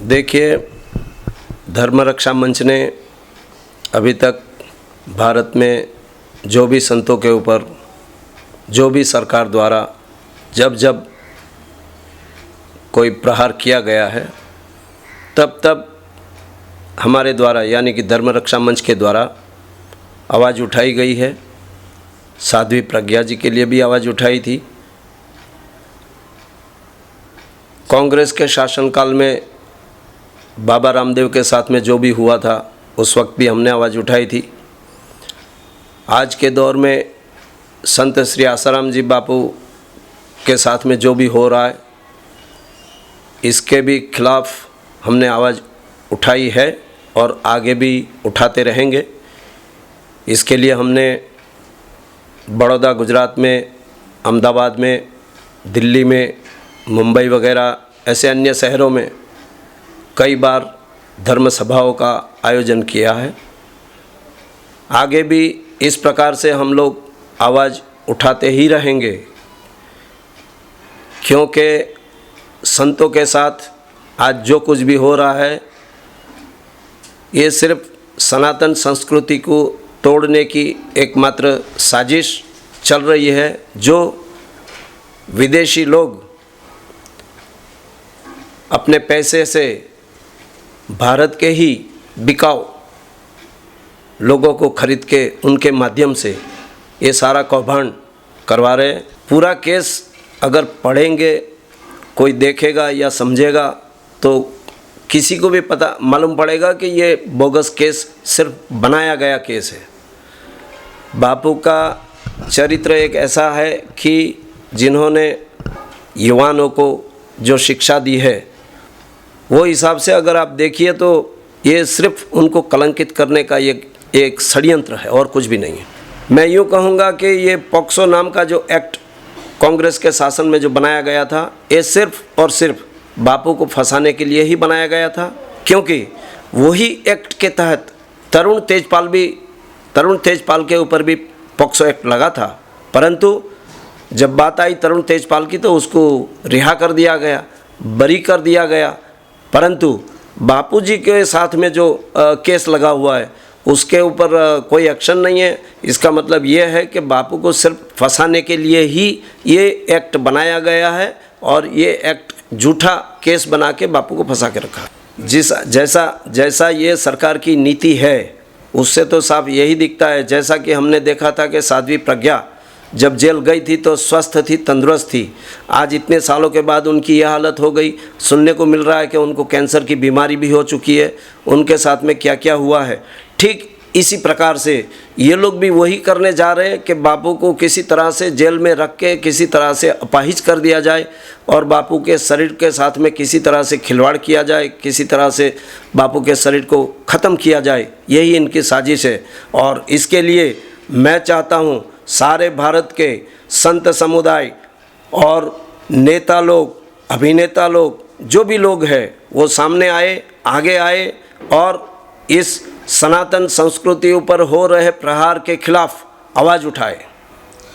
देखिए, धर्म रक्षा मंच ने अभी तक भारत में जो भी संतों के ऊपर, जो भी सरकार द्वारा जब जब कोई प्रहार किया गया है, तब तब हमारे द्वारा यानी कि धर्म रक्षा मंच के द्वारा आवाज़ उठाई गई है। साध्वी प्रज्ञा जी के लिए भी आवाज़ उठाई थी। कांग्रेस के शासनकाल में बाबा रामदेव के साथ में जो भी हुआ था, उस वक्त भी हमने आवाज़ उठाई थी। आज के दौर में संत श्री आसाराम जी बापू के साथ में जो भी हो रहा है, इसके भी खिलाफ हमने आवाज़ उठाई है और आगे भी उठाते रहेंगे। इसके लिए हमने बड़ौदा, गुजरात में, अहमदाबाद में, दिल्ली में, मुंबई वगैरह ऐसे अन्य शहरों में कई बार धर्म सभाओं का आयोजन किया है। आगे भी इस प्रकार से हम लोग आवाज़ उठाते ही रहेंगे, क्योंकि संतों के साथ आज जो कुछ भी हो रहा है, ये सिर्फ सनातन संस्कृति को तोड़ने की एकमात्र साजिश चल रही है, जो विदेशी लोग अपने पैसे से भारत के ही बिकाऊ लोगों को खरीद के उनके माध्यम से ये सारा कौभांड करवा रहे हैं। पूरा केस अगर पढ़ेंगे, कोई देखेगा या समझेगा तो किसी को भी पता मालूम पड़ेगा कि ये बोगस केस सिर्फ बनाया गया केस है। बापू का चरित्र एक ऐसा है कि जिन्होंने युवाओं को जो शिक्षा दी है, वो हिसाब से अगर आप देखिए तो ये सिर्फ उनको कलंकित करने का एक षड्यंत्र है और कुछ भी नहीं है। मैं यूँ कहूँगा कि ये पॉक्सो नाम का जो एक्ट कांग्रेस के शासन में जो बनाया गया था, ये सिर्फ और सिर्फ बापू को फंसाने के लिए ही बनाया गया था, क्योंकि वही एक्ट के तहत तरुण तेजपाल के ऊपर भी पॉक्सो एक्ट लगा था। परंतु जब बात आई तरुण तेजपाल की तो उसको रिहा कर दिया गया, बरी कर दिया गया। परंतु बापूजी के साथ में जो केस लगा हुआ है, उसके ऊपर कोई एक्शन नहीं है। इसका मतलब ये है कि बापू को सिर्फ फंसाने के लिए ही ये एक्ट बनाया गया है और ये एक्ट झूठा केस बना के बापू को फंसा के रखा। जैसा ये सरकार की नीति है, उससे तो साफ यही दिखता है। जैसा कि हमने देखा था कि साध्वी प्रज्ञा जब जेल गई थी तो स्वस्थ थी, तंदुरुस्त थी। आज इतने सालों के बाद उनकी यह हालत हो गई। सुनने को मिल रहा है कि उनको कैंसर की बीमारी भी हो चुकी है। उनके साथ में क्या क्या हुआ है, ठीक इसी प्रकार से ये लोग भी वही करने जा रहे हैं कि बापू को किसी तरह से जेल में रख के किसी तरह से अपाहिज कर दिया जाए और बापू के शरीर के साथ में किसी तरह से खिलवाड़ किया जाए, किसी तरह से बापू के शरीर को ख़त्म किया जाए। यही इनकी साजिश है। और इसके लिए मैं चाहता हूँ सारे भारत के संत समुदाय और नेता लोग, अभिनेता लोग, जो भी लोग हैं, वो सामने आए, आगे आए और इस सनातन संस्कृति ऊपर हो रहे प्रहार के खिलाफ आवाज़ उठाए।